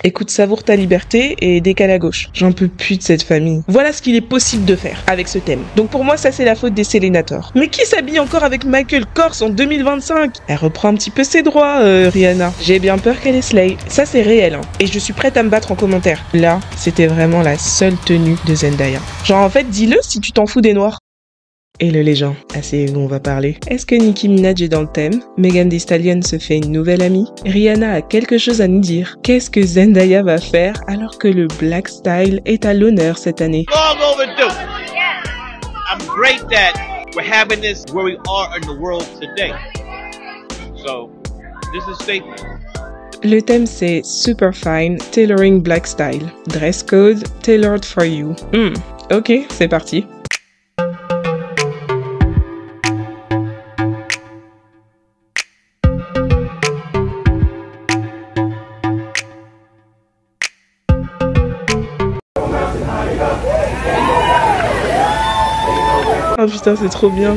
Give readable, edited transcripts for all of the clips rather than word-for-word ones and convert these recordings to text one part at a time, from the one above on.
Écoute, savoure ta liberté et décale à gauche. J'en peux plus de cette famille. Voilà ce qu'il est possible de faire avec ce thème. Donc pour moi, ça c'est la faute des Selenators. Mais qui s'habille encore avec Michael Kors en 2025? Elle reprend un petit peu ses droits, Rihanna. J'ai bien peur qu'elle est slay. Ça c'est réel, hein. Et je suis prête à me battre en commentaire. Là, c'était vraiment la seule tenue de Zendaya. Genre en fait, dis-le si tu t'en fous des noirs. Et les gens, asseyez-vous, on va parler. Est-ce que Nicki Minaj est dans le thème? Megan Thee Stallion se fait une nouvelle amie? Rihanna a quelque chose à nous dire. Qu'est-ce que Zendaya va faire alors que le black style est à l'honneur cette année? Long overdue. I'm great that we're having this where we are in the world today. So, this is a statement. Le thème c'est Super Fine, Tailoring Black Style. Dress code, tailored for you. Ok, c'est parti. Oh putain, c'est trop bien.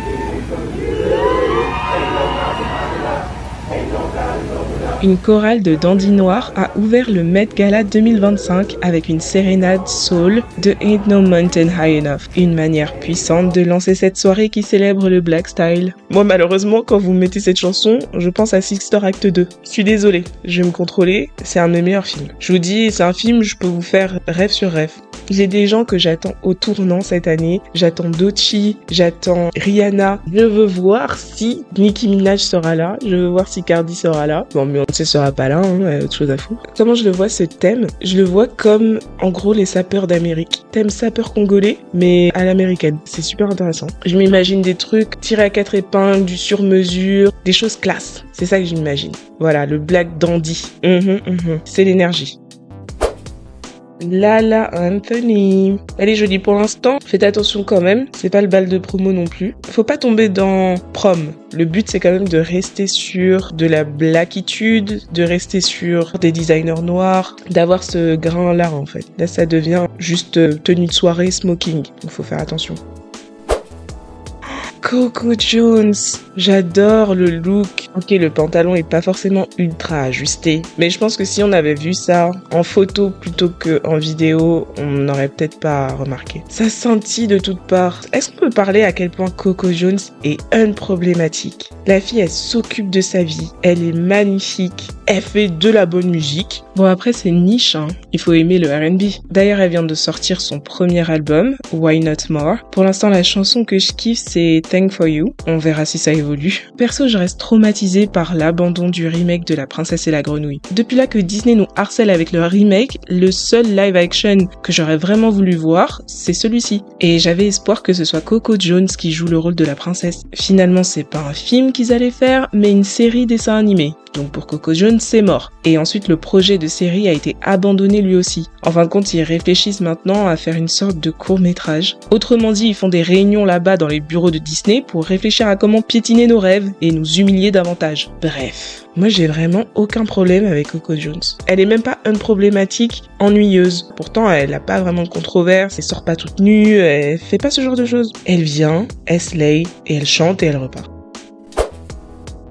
Une chorale de dandy noirs a ouvert le Met Gala 2025 avec une sérénade soul de Ain't No Mountain High Enough. Une manière puissante de lancer cette soirée qui célèbre le black style. Moi malheureusement, quand vous mettez cette chanson, je pense à Sister Act 2. Je suis désolée, je vais me contrôler, c'est un de mes meilleurs films. Je vous dis, c'est un film, je peux vous faire rêve sur rêve. J'ai des gens que j'attends au tournant cette année. J'attends Doechii, j'attends Rihanna. Je veux voir si Nicki Minaj sera là. Je veux voir si Cardi sera là. Bon, Beyoncé sera pas là, hein, autre chose à foutre. Comment je le vois ce thème? Je le vois comme, en gros, les sapeurs d'Amérique. Thème sapeur congolais, mais à l'américaine. C'est super intéressant. Je m'imagine des trucs tirés à 4 épingles, du sur-mesure, des choses classe. C'est ça que je m'imagine. Voilà, le black dandy. C'est l'énergie. Lala Anthony. Elle est jolie pour l'instant. Faites attention quand même. C'est pas le bal de promo non plus. Faut pas tomber dans prom. Le but c'est quand même de rester sur de la blackitude, de rester sur des designers noirs, d'avoir ce grain là en fait. Là ça devient juste tenue de soirée smoking. Donc faut faire attention. Coco Jones, j'adore le look. Ok, le pantalon est pas forcément ultra ajusté, mais je pense que si on avait vu ça en photo plutôt qu'en vidéo, on n'aurait peut-être pas remarqué. Ça sentit de toutes parts. Est-ce qu'on peut parler à quel point Coco Jones est unproblématique? La fille, elle s'occupe de sa vie, elle est magnifique, elle fait de la bonne musique. Bon après c'est niche, hein. Il faut aimer le R&B. D'ailleurs elle vient de sortir son premier album, Why Not More. Pour l'instant la chanson que je kiffe c'est Thank For You. On verra si ça évolue. Perso je reste traumatisée par l'abandon du remake de La Princesse et la Grenouille. Depuis là que Disney nous harcèle avec le remake, le seul live action que j'aurais vraiment voulu voir, c'est celui-ci. Et j'avais espoir que ce soit Coco Jones qui joue le rôle de la princesse. Finalement c'est pas un film qu'ils allaient faire, mais une série dessin animé. Donc pour Coco Jones, c'est mort. Et ensuite, le projet de série a été abandonné lui aussi. En fin de compte, ils réfléchissent maintenant à faire une sorte de court-métrage. Autrement dit, ils font des réunions là-bas dans les bureaux de Disney pour réfléchir à comment piétiner nos rêves et nous humilier davantage. Bref, moi j'ai vraiment aucun problème avec Coco Jones. Elle est même pas une problématique ennuyeuse. Pourtant, elle a pas vraiment de controverse, elle sort pas toute nue, elle fait pas ce genre de choses. Elle vient, elle slay, et elle chante et elle repart.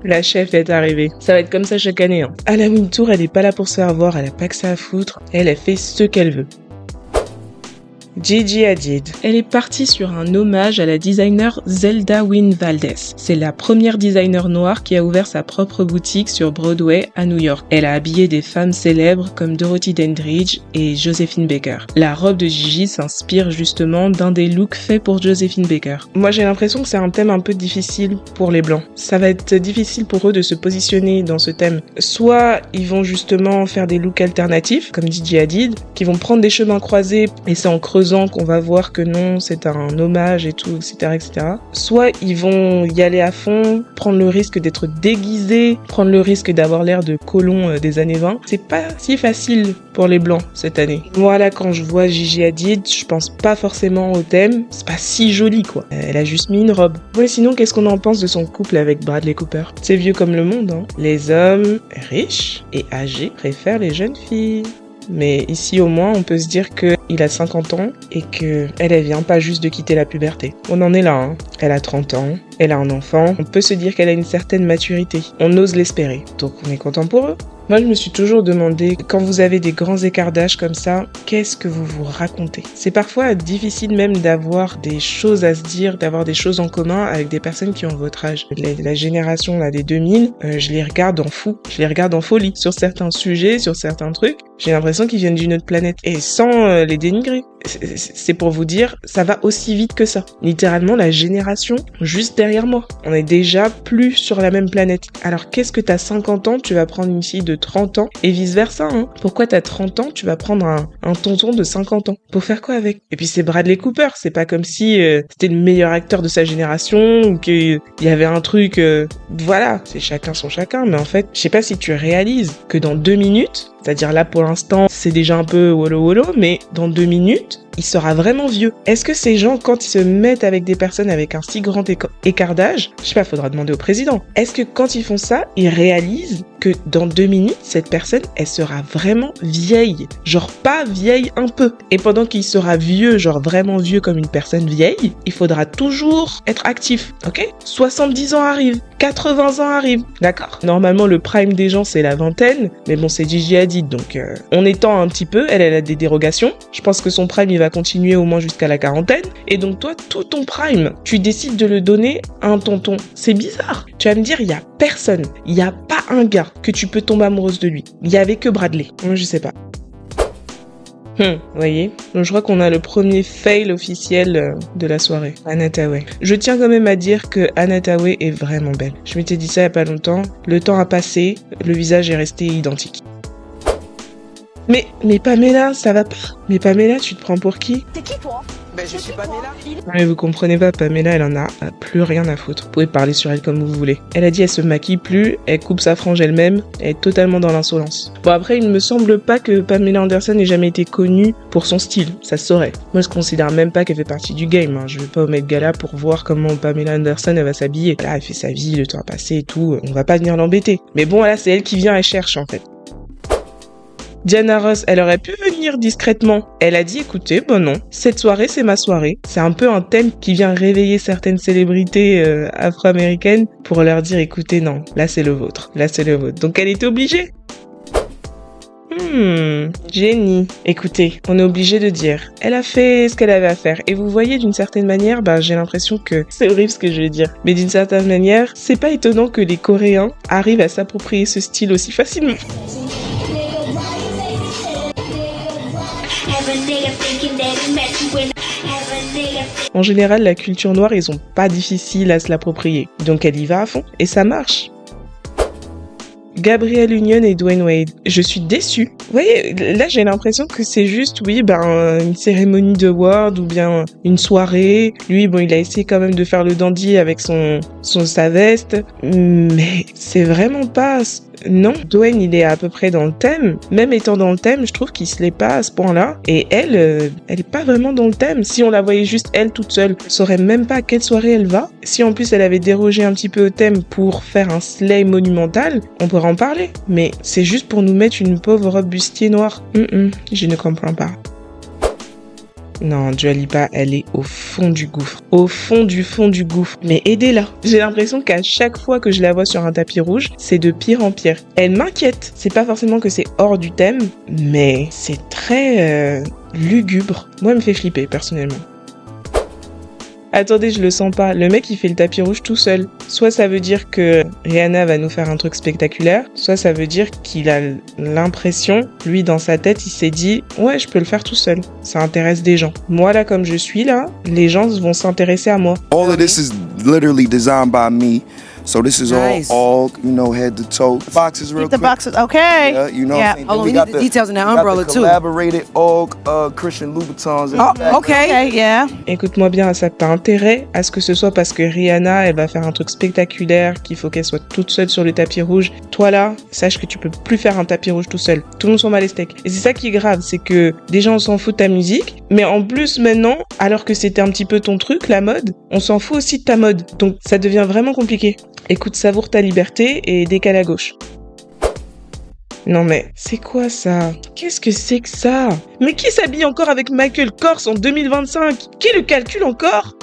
La chef est arrivée. Ça va être comme ça chaque année. À la Wintour, elle est pas là pour se faire voir, elle a pas que ça à foutre. Elle fait ce qu'elle veut. Gigi Hadid. Elle est partie sur un hommage à la designer Zelda Wynne Valdez. C'est la première designer noire qui a ouvert sa propre boutique sur Broadway à New York. Elle a habillé des femmes célèbres comme Dorothy Dandridge et Josephine Baker. La robe de Gigi s'inspire justement d'un des looks faits pour Josephine Baker. Moi j'ai l'impression que c'est un thème un peu difficile pour les blancs. Ça va être difficile pour eux de se positionner dans ce thème. Soit ils vont justement faire des looks alternatifs comme Gigi Hadid, qui vont prendre des chemins croisés et c'est en creusant qu'on va voir que non, c'est un hommage et tout, etc., etc. Soit ils vont y aller à fond, prendre le risque d'être déguisés, prendre le risque d'avoir l'air de colons des années 20. C'est pas si facile pour les blancs cette année. Moi là, quand je vois Gigi Hadid, je pense pas forcément au thème. C'est pas si joli quoi. Elle a juste mis une robe. Ouais, sinon qu'est-ce qu'on en pense de son couple avec Bradley Cooper? C'est vieux comme le monde, hein. Les hommes riches et âgés préfèrent les jeunes filles. Mais ici au moins on peut se dire qu'il a 50 ans et qu'elle vient pas juste de quitter la puberté. On en est là, hein. Elle a 30 ans, elle a un enfant, on peut se dire qu'elle a une certaine maturité. On ose l'espérer, donc on est content pour eux. Moi, je me suis toujours demandé, quand vous avez des grands écarts d'âge comme ça, qu'est-ce que vous vous racontez? C'est parfois difficile même d'avoir des choses à se dire, d'avoir des choses en commun avec des personnes qui ont votre âge. La génération là des 2000, je les regarde en fou, je les regarde en folie. Sur certains sujets, sur certains trucs, j'ai l'impression qu'ils viennent d'une autre planète. Et sans les dénigrer. C'est pour vous dire, ça va aussi vite que ça. Littéralement, la génération juste derrière moi. On est déjà plus sur la même planète. Alors qu'est-ce que t'as 50 ans, tu vas prendre une fille de 30 ans et vice versa, hein. Pourquoi t'as 30 ans, tu vas prendre un tonton de 50 ans? Pour faire quoi avec? Et puis c'est Bradley Cooper, c'est pas comme si c'était le meilleur acteur de sa génération ou qu'il y avait un truc... Voilà, c'est chacun son chacun, mais en fait, je sais pas si tu réalises que dans 2 minutes, c'est-à-dire là pour l'instant, c'est déjà un peu wolo, mais dans 2 minutes, il sera vraiment vieux. Est-ce que ces gens, quand ils se mettent avec des personnes avec un si grand écart d'âge, je sais pas, faudra demander au président, est-ce que quand ils font ça, ils réalisent que dans 2 minutes, cette personne, elle sera vraiment vieille. Genre pas vieille un peu. Et pendant qu'il sera vieux, genre vraiment vieux comme une personne vieille, il faudra toujours être actif, ok? 70 ans arrivent, 80 ans arrivent, d'accord? Normalement, le prime des gens, c'est la vingtaine, mais bon, c'est Gigi Hadid, donc on étend un petit peu, elle a des dérogations. Je pense que son prime, il va continuer au moins jusqu'à la quarantaine. Et donc toi, tout ton prime, tu décides de le donner à un tonton. C'est bizarre. Tu vas me dire, il y a personne, il y a pas un gars que tu peux tomber amoureuse de lui. Il y avait que Bradley. Moi, je sais pas. Vous voyez? Donc je crois qu'on a le premier fail officiel de la soirée. Anne Hathaway. Je tiens quand même à dire que Anne Hathaway est vraiment belle. Je m'étais dit ça il y a pas longtemps. Le temps a passé, le visage est resté identique. Mais Pamela, ça va pas. Mais Pamela, tu te prends pour qui? T'es qui toi? Ben je suis Pamela. Mais vous comprenez pas, Pamela, elle en a plus rien à foutre. Vous pouvez parler sur elle comme vous voulez. Elle a dit elle se maquille plus, elle coupe sa frange elle-même, elle est totalement dans l'insolence. Bon après, il me semble pas que Pamela Anderson ait jamais été connue pour son style, ça se saurait. Moi je considère même pas qu'elle fait partie du game, hein. Je vais pas au Met Gala pour voir comment Pamela Anderson elle va s'habiller. Là, elle fait sa vie, le temps a passé et tout, on va pas venir l'embêter. Mais bon, là c'est elle qui vient, elle cherche en fait. Diana Ross, elle aurait pu venir discrètement. Elle a dit, écoutez, bon non, cette soirée, c'est ma soirée. C'est un peu un thème qui vient réveiller certaines célébrités afro-américaines pour leur dire, écoutez, non, là c'est le vôtre, là c'est le vôtre. Donc elle était obligée. Génie. Écoutez, on est obligé de dire, elle a fait ce qu'elle avait à faire. Et vous voyez, d'une certaine manière, j'ai l'impression que c'est horrible ce que je vais dire. Mais d'une certaine manière, c'est pas étonnant que les Coréens arrivent à s'approprier ce style aussi facilement. En général, la culture noire, ils ont pas difficile à se l'approprier. Donc elle y va à fond, et ça marche. Gabrielle Union et Dwayne Wade. Je suis déçue. Vous voyez, là j'ai l'impression que c'est juste, oui, une cérémonie de Word ou bien une soirée. Lui, bon, il a essayé quand même de faire le dandy avec sa veste. Mais c'est vraiment pas... Non, Dwayne, il est à peu près dans le thème. Même étant dans le thème, je trouve qu'il se l'est pas à ce point-là. Et elle est pas vraiment dans le thème. Si on la voyait juste elle toute seule, on saurait même pas à quelle soirée elle va. Si en plus elle avait dérogé un petit peu au thème pour faire un slay monumental, on pourrait en parler. Mais c'est juste pour nous mettre une pauvre robe bustier noire. Je ne comprends pas. Non, Dua Lipa, elle est au fond du gouffre. Au fond du gouffre. Mais aidez-la. J'ai l'impression qu'à chaque fois que je la vois sur un tapis rouge, c'est de pire en pire. Elle m'inquiète. C'est pas forcément que c'est hors du thème, mais c'est très lugubre. Moi, elle me fait flipper, personnellement. Attendez, je le sens pas. Le mec, il fait le tapis rouge tout seul. Soit ça veut dire que Rihanna va nous faire un truc spectaculaire, soit ça veut dire qu'il a l'impression, lui, dans sa tête, il s'est dit « Ouais, je peux le faire tout seul. Ça intéresse des gens. Moi, là, comme je suis là, les gens vont s'intéresser à moi. » All of this is literally designed by me. So this is Nice. all, head to toe. The boxes real Keep the quick. boxes, okay. Yeah, you know what I'm saying? Oh, Then we need the details in that umbrella too. Collaborated all Christian Louboutins. in the back. Oh, okay, yeah. Écoute-moi bien, ça t'as intérêt à ce que ce soit parce que Rihanna, elle va faire un truc spectaculaire, qu'il faut qu'elle soit toute seule sur le tapis rouge. Toi là, sache que tu peux plus faire un tapis rouge tout seul. Tout le monde s'en bat les steaks. Et c'est ça qui est grave, c'est que déjà on s'en fout de ta musique, mais en plus maintenant, alors que c'était un petit peu ton truc, la mode, on s'en fout aussi de ta mode. Donc ça devient vraiment compliqué. Écoute, savoure ta liberté et décale à gauche. Non mais, c'est quoi ça? Qu'est-ce que c'est que ça? Mais qui s'habille encore avec Michael Kors en 2025? Qui le calcule encore?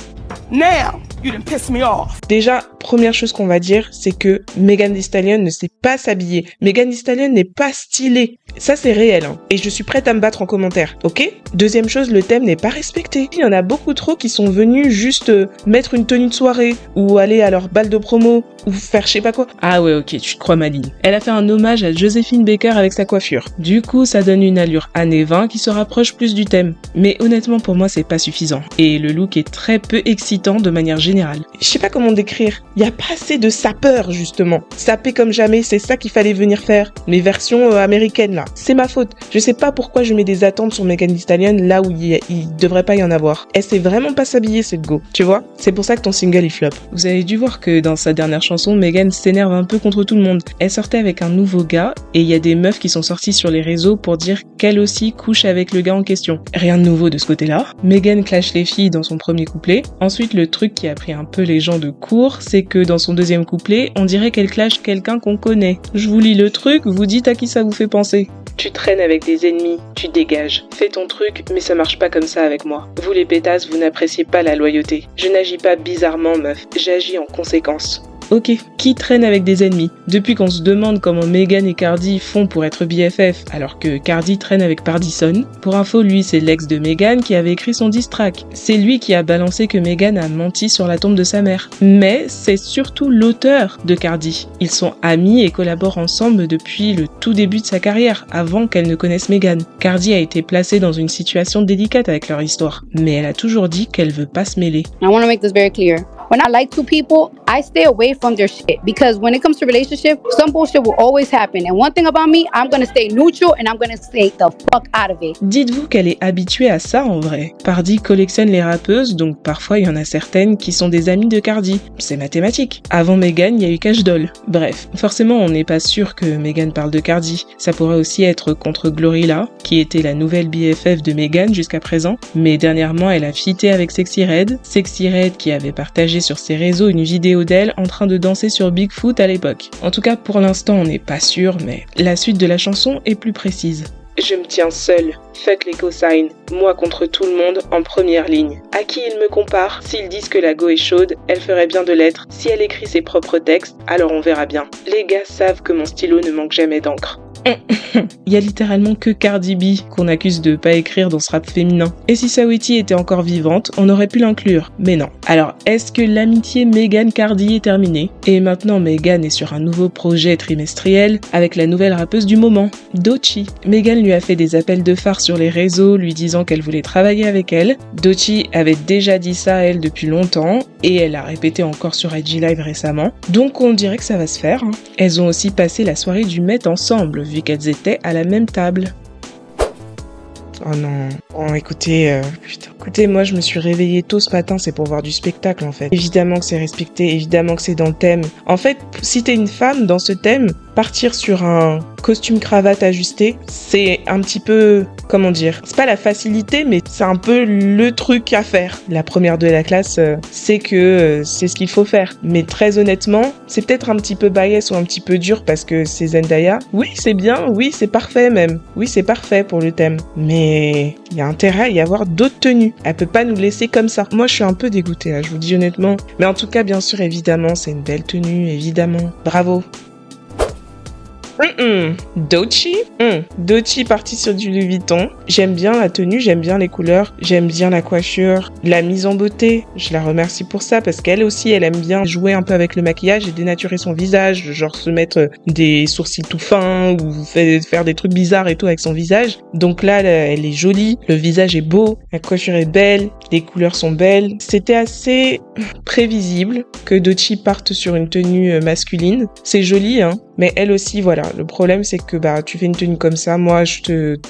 Now, you done pissed me off. Déjà, première chose qu'on va dire, c'est que Megan Thee Stallion ne sait pas s'habiller. Megan Thee Stallion n'est pas stylée. Ça, c'est réel, hein. Et je suis prête à me battre en commentaire, ok? Deuxième chose, le thème n'est pas respecté. Il y en a beaucoup trop qui sont venus juste mettre une tenue de soirée ou aller à leur bal de promo ou faire je sais pas quoi. Ah ouais, ok, tu te crois maligne. Elle a fait un hommage à Joséphine Baker avec sa coiffure. Du coup, ça donne une allure années 20 qui se rapproche plus du thème. Mais honnêtement, pour moi, c'est pas suffisant. Et le look est très peu excitant de manière générale. Je sais pas comment décrire. Il y a pas assez de sapeur, justement. Saper comme jamais, c'est ça qu'il fallait venir faire. Mais version américaine, là. C'est ma faute. Je sais pas pourquoi je mets des attentes sur Megan Thee Stallion là où il devrait pas y en avoir. Elle sait vraiment pas s'habiller, cette go. Tu vois? C'est pour ça que ton single, il flop. Vous avez dû voir que dans sa dernière chanson, Megan s'énerve un peu contre tout le monde. Elle sortait avec un nouveau gars et il y a des meufs qui sont sorties sur les réseaux pour dire qu'elle aussi couche avec le gars en question. Rien de nouveau de ce côté-là. Megan clash les filles dans son premier couplet. Ensuite, le truc qui a pris un peu les gens de court, c'est que dans son deuxième couplet, on dirait qu'elle clash quelqu'un qu'on connaît. Je vous lis le truc, vous dites à qui ça vous fait penser. Tu traînes avec des ennemis, tu dégages. Fais ton truc, mais ça marche pas comme ça avec moi. Vous les pétasses, vous n'appréciez pas la loyauté. Je n'agis pas bizarrement, meuf. J'agis en conséquence. Ok, qui traîne avec des ennemis? Depuis qu'on se demande comment Megan et Cardi font pour être BFF, alors que Cardi traîne avec Pardison. Pour info, lui, c'est l'ex de Megan qui avait écrit son diss track. C'est lui qui a balancé que Megan a menti sur la tombe de sa mère. Mais c'est surtout l'auteur de Cardi. Ils sont amis et collaborent ensemble depuis le tout début de sa carrière, avant qu'elle ne connaisse Megan. Cardi a été placée dans une situation délicate avec leur histoire, mais elle a toujours dit qu'elle veut pas se mêler. I want to make this very clear. When I like two people, I stay away from their shit because when it comes to relationship, some bullshit will always happen. And one thing about me, I'm gonna stay neutral and I'm gonna stay the fuck out of it. Dites-vous qu'elle est habituée à ça en vrai. Pardi collectionne les rappeuses, donc parfois il y en a certaines qui sont des amies de Cardi. C'est mathématique. Avant Megan, il y a eu Cash Doll. Bref, forcément on n'est pas sûr que Megan parle de Cardi. Ça pourrait aussi être contre Glorilla, qui était la nouvelle BFF de Megan jusqu'à présent. Mais dernièrement, elle a featé avec Sexy Red. Sexy Red qui avait partagé sur ses réseaux une vidéo d'elle en train de danser sur Bigfoot à l'époque. En tout cas, pour l'instant, on n'est pas sûr, mais la suite de la chanson est plus précise. Je me tiens seule, fuck les cosignes, moi contre tout le monde en première ligne. À qui ils me comparent? S'ils disent que la go est chaude, elle ferait bien de l'être. Si elle écrit ses propres textes, alors on verra bien. Les gars savent que mon stylo ne manque jamais d'encre. Il y a littéralement que Cardi B qu'on accuse de pas écrire dans ce rap féminin. Et si Saweetie était encore vivante, on aurait pu l'inclure, mais non. Alors, est-ce que l'amitié Megan-Cardi est terminée? Et maintenant, Megan est sur un nouveau projet trimestriel avec la nouvelle rappeuse du moment, Doechii. Megan lui a fait des appels de phare sur les réseaux lui disant qu'elle voulait travailler avec elle. Doechii avait déjà dit ça à elle depuis longtemps et elle a répété encore sur IG Live récemment. Donc on dirait que ça va se faire. Elles ont aussi passé la soirée du Met ensemble, vu qu'elles étaient à la même table. Oh non, oh, écoutez, moi je me suis réveillée tôt ce matin, c'est pour voir du spectacle en fait. Évidemment que c'est respecté, évidemment que c'est dans le thème. En fait, si t'es une femme dans ce thème, partir sur un costume cravate ajusté, c'est un petit peu, comment dire, c'est pas la facilité, mais c'est un peu le truc à faire. La première de la classe sait que c'est ce qu'il faut faire. Mais très honnêtement, c'est peut-être un petit peu bias ou un petit peu dur parce que c'est Zendaya. Oui, c'est bien, oui, c'est parfait même. Oui, c'est parfait pour le thème. Mais il y a intérêt à y avoir d'autres tenues. Elle peut pas nous laisser comme ça. Moi, je suis un peu dégoûtée, là, je vous dis honnêtement. Mais en tout cas, bien sûr, évidemment, c'est une belle tenue, évidemment. Bravo. Doechii Doechii parti sur du Louis Vuitton. J'aime bien la tenue, j'aime bien les couleurs, j'aime bien la coiffure, la mise en beauté. Je la remercie pour ça parce qu'elle aussi, elle aime bien jouer un peu avec le maquillage et dénaturer son visage, genre se mettre des sourcils tout fins ou faire des trucs bizarres et tout avec son visage. Donc là, elle est jolie, le visage est beau, la coiffure est belle, les couleurs sont belles. C'était assez prévisible que Doechii parte sur une tenue masculine. C'est joli, hein. Mais elle aussi, voilà. Le problème, c'est que tu fais une tenue comme ça. Moi,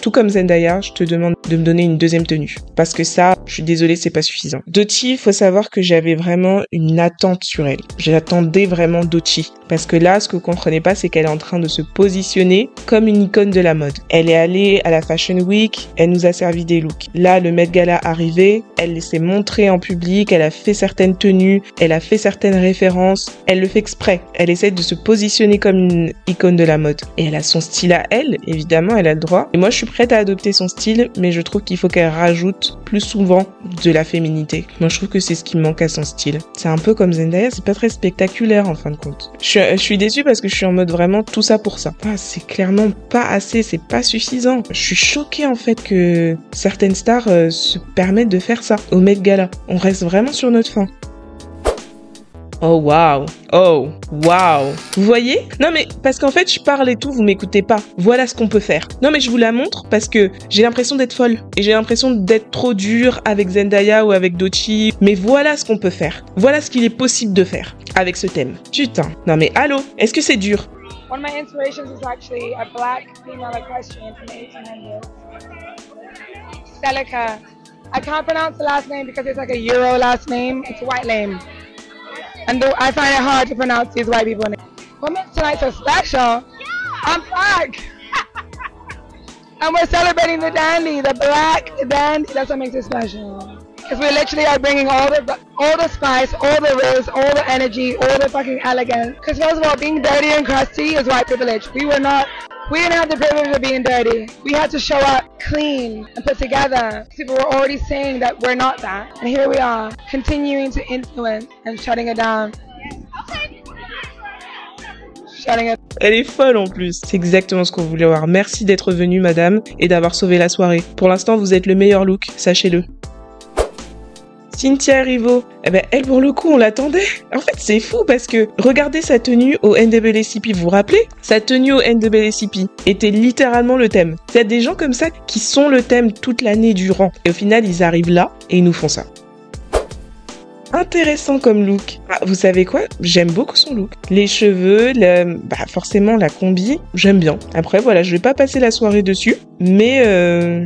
tout comme Zendaya, je te demande de me donner une deuxième tenue. Parce que ça, je suis désolée, c'est pas suffisant. Doechii, faut savoir que j'avais vraiment une attente sur elle. J'attendais vraiment Doechii. Parce que là, ce que vous comprenez pas, c'est qu'elle est en train de se positionner comme une icône de la mode. Elle est allée à la Fashion Week, elle nous a servi des looks. Là, le Met Gala arrivé, elle s'est montrée en public, elle a fait certaines tenues, elle a fait certaines références. Elle le fait exprès. Elle essaie de se positionner comme une icône de la mode. mode. Et elle a son style à elle, évidemment, elle a le droit. Et moi, je suis prête à adopter son style, mais je trouve qu'il faut qu'elle rajoute plus souvent de la féminité. Moi, je trouve que c'est ce qui manque à son style. C'est un peu comme Zendaya, c'est pas très spectaculaire en fin de compte. Je suis déçue parce que je suis en mode vraiment tout ça pour ça. Ah, c'est clairement pas assez, c'est pas suffisant. Je suis choquée en fait que certaines stars se permettent de faire ça au Met Gala. On reste vraiment sur notre faim. Oh waouh, oh waouh. Vous voyez? Non mais parce qu'en fait je parle et tout, vous m'écoutez pas. Voilà ce qu'on peut faire. Non mais je vous la montre parce que j'ai l'impression d'être folle et j'ai l'impression d'être trop dure avec Zendaya ou avec Doechii. Mais voilà ce qu'on peut faire. Voilà ce qu'il est possible de faire avec ce thème. Putain. Non mais allô, est-ce que c'est dur? One of my inspirations is actually a black female equestrian from the 1800s. Celica. I can't pronounce the last name because it's like a Euro last name. It's a white name. And I find it hard to pronounce these white people names. What makes tonight so special? Yeah. I'm black. And we're celebrating the dandy, the black dandy. That's what makes it special. Because we literally are bringing all the spice, all the riz, all the energy, all the fucking elegance. Because first of all, being dirty and crusty is white privilege. We didn't have the privilege of being dirty. We had to show up clean and put together. People were already saying that we're not that. And here we are, continuing to influence and shutting it down. Shutting it. Elle est folle en plus. C'est exactement ce qu'on voulait voir. Merci d'être venue, madame, et d'avoir sauvé la soirée. Pour l'instant, vous êtes le meilleur look, sachez-le. Cynthia Erivo, eh ben elle pour le coup on l'attendait. En fait c'est fou parce que regardez sa tenue au NAACP, vous vous rappelez? Sa tenue au NAACP était littéralement le thème. Il y a des gens comme ça qui sont le thème toute l'année durant et au final ils arrivent là et ils nous font ça. Intéressant comme look. Ah, vous savez quoi? J'aime beaucoup son look. Les cheveux, forcément la combi, j'aime bien. Après voilà, je vais pas passer la soirée dessus, mais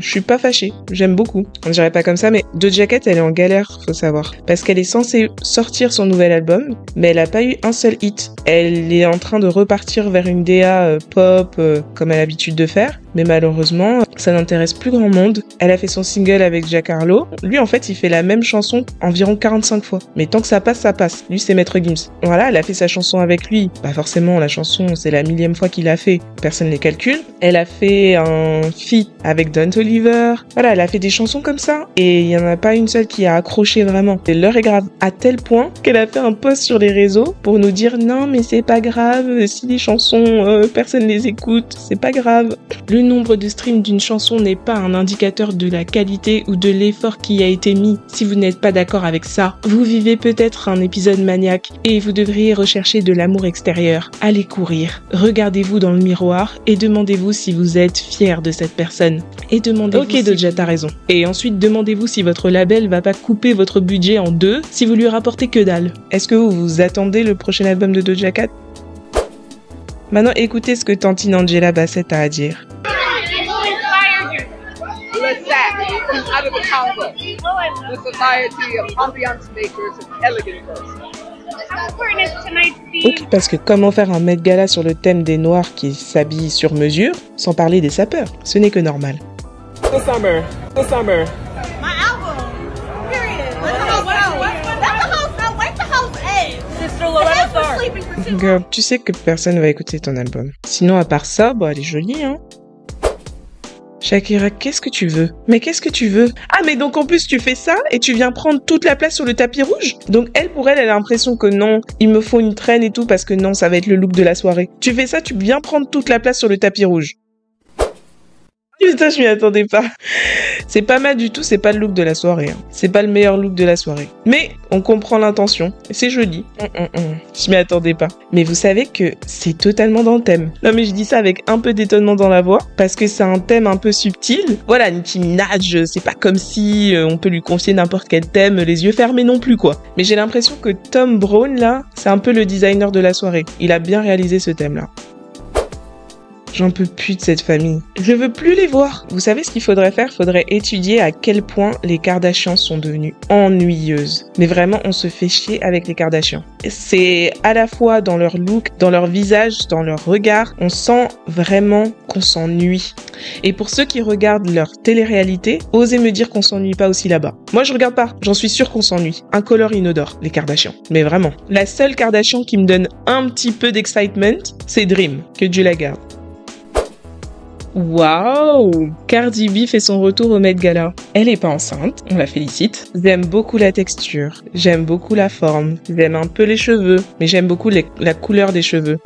je suis pas fâchée. J'aime beaucoup. On dirait pas comme ça, mais Doja Cat, elle est en galère, faut savoir. Parce qu'elle est censée sortir son nouvel album, mais elle a pas eu un seul hit. Elle est en train de repartir vers une DA pop, comme elle a l'habitude de faire. Mais malheureusement, ça n'intéresse plus grand monde. Elle a fait son single avec Jack Harlow. Lui, en fait, il fait la même chanson environ 45 fois. Mais tant que ça passe, ça passe. Lui, c'est Maître Gims. Voilà, elle a fait sa chanson avec lui. Bah forcément, la chanson, c'est la 1000e fois qu'il l'a fait. Personne ne les calcule. Elle a fait un feat avec Don Toliver. Voilà, elle a fait des chansons comme ça. Et il n'y en a pas une seule qui a accroché vraiment. Et l'heure est grave. À tel point qu'elle a fait un post sur les réseaux pour nous dire non, mais c'est pas grave. Si les chansons, personne les écoute, c'est pas grave. Le nombre de streams d'une chanson n'est pas un indicateur de la qualité ou de l'effort qui a été mis. Si vous n'êtes pas d'accord avec ça, vous vivez peut-être un épisode maniaque et vous devriez rechercher de l'amour extérieur. Allez courir, regardez-vous dans le miroir et demandez-vous si vous êtes fier de cette personne. Et demandez-vous ok, Doja, t'as raison. Et ensuite, demandez-vous si votre label va pas couper votre budget en deux si vous lui rapportez que dalle. Est-ce que vous attendez le prochain album de Doja Cat? Maintenant, écoutez ce que tantine Angela Bassett a à dire. Out of the Congo, the Society of Ambiance Makers and Elegant Persons. Ok, parce que comment faire un Met Gala sur le thème des Noirs qui s'habillent sur mesure, sans parler des sapeurs? Ce n'est que normal. The summer. My album. Period. Let the host edge. Sister Loretta Starr. Girl, tu sais que personne va écouter ton album. Sinon, à part ça, bah, elle est jolie, hein. Shakira, qu'est-ce que tu veux? Mais qu'est-ce que tu veux? Ah, mais donc en plus tu fais ça et tu viens prendre toute la place sur le tapis rouge? Donc elle, pour elle, elle a l'impression que non, il me faut une traîne et tout parce que non, ça va être le look de la soirée. Tu fais ça, tu viens prendre toute la place sur le tapis rouge. Putain, je m'y attendais pas. C'est pas mal du tout, c'est pas le look de la soirée. Hein. C'est pas le meilleur look de la soirée. Mais on comprend l'intention. C'est joli. Je m'y attendais pas. Mais vous savez que c'est totalement dans le thème. Non mais je dis ça avec un peu d'étonnement dans la voix, parce que c'est un thème un peu subtil. Voilà, Nicki Minaj, c'est pas comme si on peut lui confier n'importe quel thème, les yeux fermés non plus quoi. Mais j'ai l'impression que Tom Brown là, c'est un peu le designer de la soirée. Il a bien réalisé ce thème là. J'en peux plus de cette famille. Je veux plus les voir. Vous savez ce qu'il faudrait faire? Faudrait étudier à quel point les Kardashians sont devenues ennuyeuses. Mais vraiment, on se fait chier avec les Kardashians. C'est à la fois dans leur look, dans leur visage, dans leur regard. On sent vraiment qu'on s'ennuie. Et pour ceux qui regardent leur télé-réalité, osez me dire qu'on s'ennuie pas aussi là-bas. Moi, je regarde pas. J'en suis sûre qu'on s'ennuie. Incolore inodore, les Kardashians. Mais vraiment. La seule Kardashian qui me donne un petit peu d'excitement, c'est Dream. Que Dieu la garde. Waouh! Cardi B fait son retour au Met Gala. Elle est pas enceinte, on la félicite. J'aime beaucoup la texture, j'aime beaucoup la forme, j'aime un peu les cheveux, mais j'aime beaucoup la couleur des cheveux.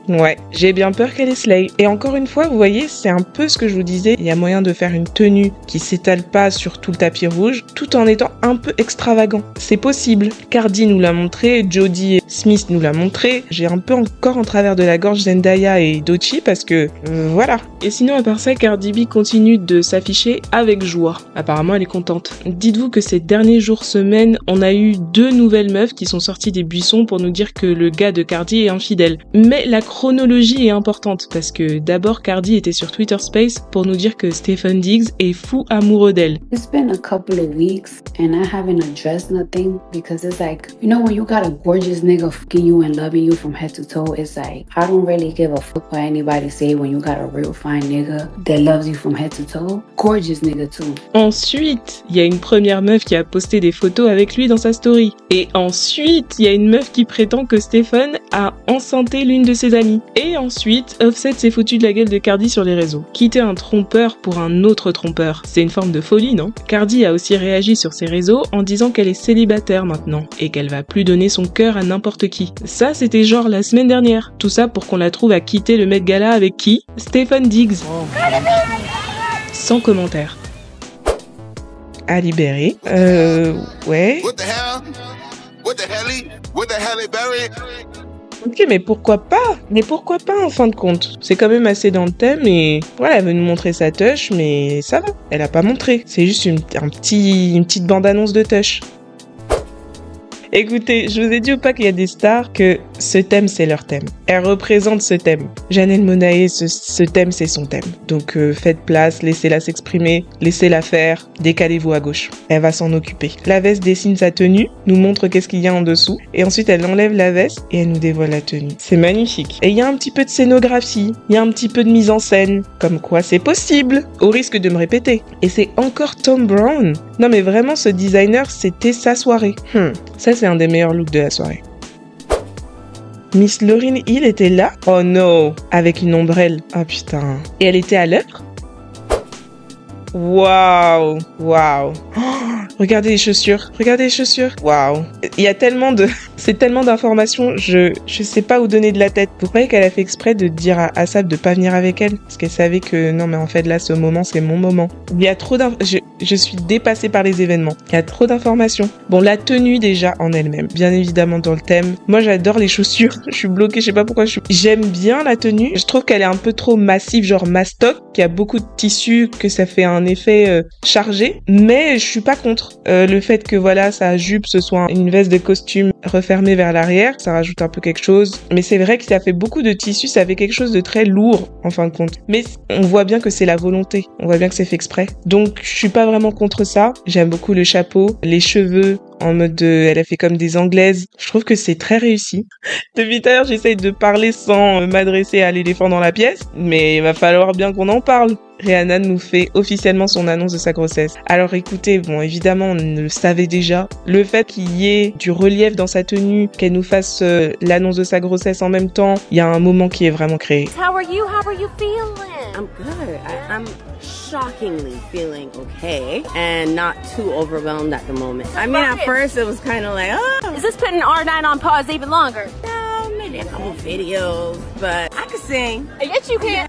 Ouais, j'ai bien peur qu'elle est slay. Et encore une fois, vous voyez, c'est un peu ce que je vous disais, il y a moyen de faire une tenue qui s'étale pas sur tout le tapis rouge, tout en étant un peu extravagant. C'est possible. Cardi nous l'a montré, Jodie Smith nous l'a montré. J'ai un peu encore en travers de la gorge Zendaya et Doechii parce que voilà. Et sinon, à part ça, Cardi B continue de s'afficher avec joie. Apparemment, elle est contente. Dites-vous que ces derniers jours, semaines, on a eu 2 nouvelles meufs qui sont sorties des buissons pour nous dire que le gars de Cardi est infidèle. Mais la chronologie est importante parce que d'abord, Cardi était sur Twitter Space pour nous dire que Stephen Diggs est fou amoureux d'elle. It's been a couple of weeks and I haven't addressed nothing because it's like, you know, when you got a gorgeous nigga fucking you and loving you from head to toe, it's like, I don't really give a fuck what anybody say when you got a real fine nigga that loves you from head to toe. Gorgeous nigga too. Ensuite, il y a une première meuf qui a posté des photos avec lui dans sa story. Et ensuite, il y a une meuf qui prétend que Stephen a enceinté l'une de ses amies. Et ensuite, Offset s'est foutu de la gueule de Cardi sur les réseaux. Quitter un trompeur pour un autre trompeur, c'est une forme de folie, non? Cardi a aussi réagi sur ses réseaux en disant qu'elle est célibataire maintenant et qu'elle va plus donner son cœur à n'importe qui. Ça, c'était genre la semaine dernière. Tout ça pour qu'on la trouve à quitter le Met Gala avec qui? Stephen Diggs. Sans commentaire. À libérer. Ouais. Ok, mais pourquoi pas? Mais pourquoi pas en fin de compte? C'est quand même assez dans le thème et voilà, elle veut nous montrer sa touche, mais ça va. Elle a pas montré. C'est juste une petite bande-annonce de touche. Écoutez, je vous ai dit ou pas qu'il y a des stars que ce thème, c'est leur thème. Elles représentent ce thème. Janelle Monáe, ce thème, c'est son thème. Donc faites place, laissez-la s'exprimer, laissez-la faire, décalez-vous à gauche. Elle va s'en occuper. La veste dessine sa tenue, nous montre qu'est-ce qu'il y a en dessous, et ensuite elle enlève la veste et elle nous dévoile la tenue. C'est magnifique. Et il y a un petit peu de scénographie, il y a un petit peu de mise en scène, comme quoi c'est possible, au risque de me répéter. Et c'est encore Thom Browne. Non mais vraiment, ce designer, c'était sa soirée. Ça, c'est un des meilleurs looks de la soirée. Miss Lauryn Hill était là? Oh no! Avec une ombrelle. Oh putain. Et elle était à l'heure? Waouh! Waouh! Regardez les chaussures. Regardez les chaussures. Waouh! Il y a tellement de... C'est tellement d'informations, je sais pas où donner de la tête. Vous croyez qu'elle a fait exprès de dire à Asap de pas venir avec elle? Parce qu'elle savait que non mais en fait là ce moment c'est mon moment. Il y a trop je suis dépassée par les événements. Il y a trop d'informations. Bon, la tenue déjà en elle-même, bien évidemment dans le thème. Moi j'adore les chaussures. Je suis bloquée, je sais pas pourquoi. J'aime bien la tenue. Je trouve qu'elle est un peu trop massive, genre mastoc, qu'il y a beaucoup de tissu, que ça fait un effet chargé. Mais je suis pas contre. Le fait que voilà, sa jupe ce soit une veste de costume refermée vers l'arrière, ça rajoute un peu quelque chose. Mais c'est vrai que ça fait beaucoup de tissu, ça fait quelque chose de très lourd en fin de compte. Mais on voit bien que c'est la volonté. On voit bien que c'est fait exprès. Donc je suis pas vraiment contre ça. J'aime beaucoup le chapeau, les cheveux en mode elle a fait comme des anglaises. Je trouve que c'est très réussi. Depuis tout à l'heure, j'essaye de parler sans m'adresser à l'éléphant dans la pièce, mais il va falloir bien qu'on en parle. Rihanna nous fait officiellement son annonce de sa grossesse. Alors écoutez, bon évidemment on le savait déjà, le fait qu'il y ait du relief dans sa tenue, qu'elle nous fasse l'annonce de sa grossesse en même temps, il y a un moment qui est vraiment créé. How are you feeling? I'm good. I'm shockingly feeling okay and not too overwhelmed at the moment. I mean at first it was kind of like, oh. Is this putting R9 on pause even longer? No, maybe a couple videos, but I could sing. Yes you can.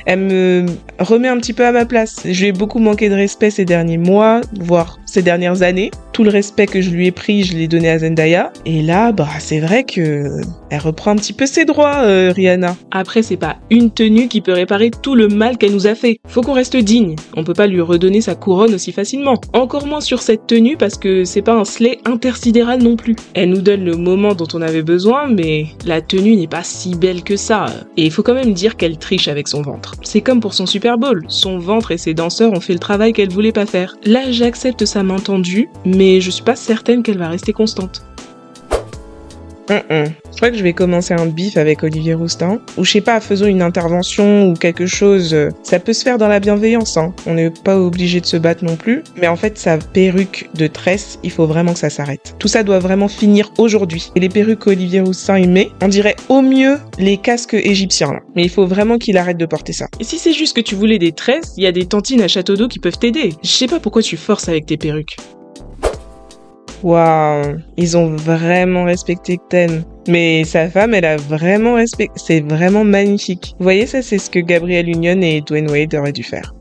Elle me remet un petit peu à ma place. Je lui ai beaucoup manqué de respect ces derniers mois, voire ces dernières années. Tout le respect que je lui ai pris, je l'ai donné à Zendaya. Et là, bah, c'est vrai que elle reprend un petit peu ses droits, Rihanna. Après, c'est pas une tenue qui peut réparer tout le mal qu'elle nous a fait. Faut qu'on reste digne. On peut pas lui redonner sa couronne aussi facilement. Encore moins sur cette tenue parce que c'est pas un slay intersidéral non plus. Elle nous donne le moment dont on avait besoin, mais la tenue n'est pas si belle que ça. Et il faut quand même dire qu'elle triche avec son ventre. C'est comme pour son Super Bowl. Son ventre et ses danseurs ont fait le travail qu'elle voulait pas faire. Là, j'accepte sa main tendue, mais je suis pas certaine qu'elle va rester constante. Je crois que je vais commencer un bif avec Olivier Rousteing. Ou je sais pas, faisons une intervention ou quelque chose. Ça peut se faire dans la bienveillance, hein. On n'est pas obligé de se battre non plus. Mais en fait, sa perruque de tresse, il faut vraiment que ça s'arrête. Tout ça doit vraiment finir aujourd'hui. Et les perruques qu'Olivier Rousteing y met, on dirait au mieux les casques égyptiens là. Mais il faut vraiment qu'il arrête de porter ça. Et si c'est juste que tu voulais des tresses, il y a des tantines à Château d'Eau qui peuvent t'aider. Je sais pas pourquoi tu forces avec tes perruques. Waouh, ils ont vraiment respecté Ten. Mais sa femme, elle a vraiment respecté. C'est vraiment magnifique. Vous voyez, ça, c'est ce que Gabrielle Union et Dwayne Wade auraient dû faire.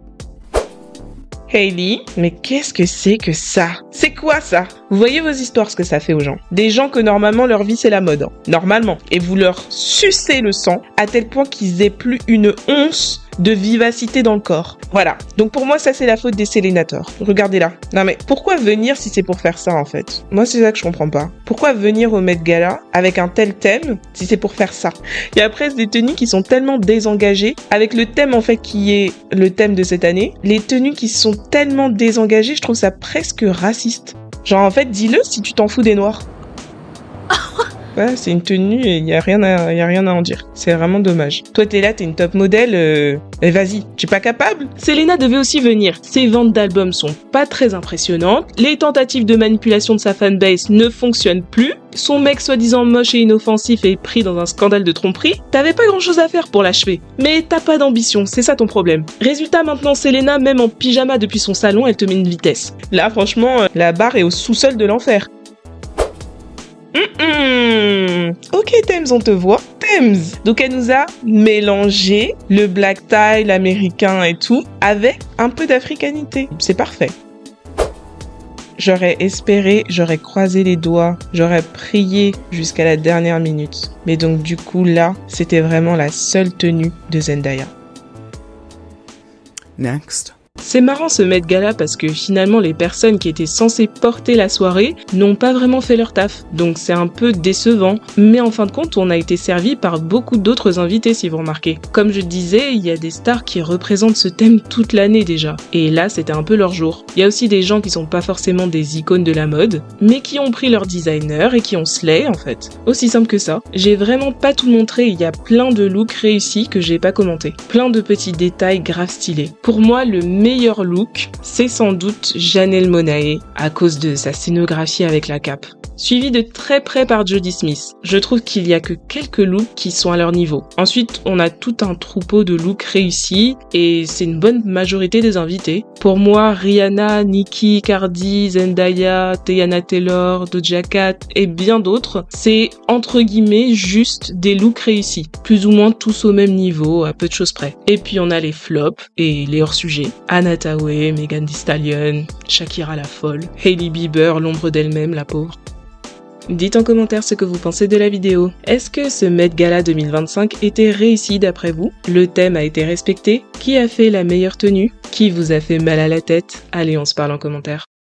Hailey, mais qu'est-ce que c'est que ça? C'est quoi ça? Vous voyez vos histoires, ce que ça fait aux gens. Des gens que normalement leur vie c'est la mode, hein. Normalement. Et vous leur sucez le sang à tel point qu'ils aient plus une once de vivacité dans le corps. Voilà. Donc pour moi, ça c'est la faute des Sélénateurs. Regardez là. Non mais pourquoi venir si c'est pour faire ça en fait? Moi c'est ça que je comprends pas. Pourquoi venir au Met Gala avec un tel thème si c'est pour faire ça? Il y a presque des tenues qui sont tellement désengagées avec le thème en fait qui est le thème de cette année. Les tenues qui sont tellement désengagées, je trouve ça presque raciste. Genre en fait, dis-le si tu t'en fous des noirs. Ouais, c'est une tenue et y a rien à en dire. C'est vraiment dommage. Toi, t'es là, t'es une top modèle, vas-y, tu es pas capable? Selena devait aussi venir. Ses ventes d'albums sont pas très impressionnantes. Les tentatives de manipulation de sa fanbase ne fonctionnent plus. Son mec soi-disant moche et inoffensif est pris dans un scandale de tromperie. T'avais pas grand-chose à faire pour l'achever. Mais t'as pas d'ambition, c'est ça ton problème. Résultat, maintenant, Selena, même en pyjama depuis son salon, elle te met une vitesse. Là, franchement, la barre est au sous-sol de l'enfer. Ok Thames, on te voit. Thames. Donc elle nous a mélangé le black tie, l'américain et tout, avec un peu d'africanité. C'est parfait. J'aurais espéré, j'aurais croisé les doigts, j'aurais prié jusqu'à la dernière minute. Mais donc du coup là, c'était vraiment la seule tenue de Zendaya. Next. C'est marrant ce Met Gala parce que finalement les personnes qui étaient censées porter la soirée n'ont pas vraiment fait leur taf. Donc c'est un peu décevant. Mais en fin de compte, on a été servi par beaucoup d'autres invités si vous remarquez. Comme je disais, il y a des stars qui représentent ce thème toute l'année déjà. Et là, c'était un peu leur jour. Il y a aussi des gens qui sont pas forcément des icônes de la mode, mais qui ont pris leur designer et qui ont slay en fait. Aussi simple que ça. J'ai vraiment pas tout montré, il y a plein de looks réussis que j'ai pas commenté. Plein de petits détails grave stylés. Pour moi, le meilleur look, c'est sans doute Janelle Monáe, à cause de sa scénographie avec la cape. Suivi de très près par Jodie Smith. Je trouve qu'il y a que quelques looks qui sont à leur niveau. Ensuite, on a tout un troupeau de looks réussis et c'est une bonne majorité des invités. Pour moi, Rihanna, Nicki, Cardi, Zendaya, Teyana Taylor, Doja Cat et bien d'autres, c'est entre guillemets juste des looks réussis. Plus ou moins tous au même niveau, à peu de choses près. Et puis on a les flops et les hors-sujets. Anna Tawai, Megan Thee Stallion, Shakira la folle, Hailey Bieber, l'ombre d'elle-même, la pauvre. Dites en commentaire ce que vous pensez de la vidéo. Est-ce que ce Met Gala 2025 était réussi d'après vous? Le thème a été respecté? Qui a fait la meilleure tenue? Qui vous a fait mal à la tête? Allez, on se parle en commentaire.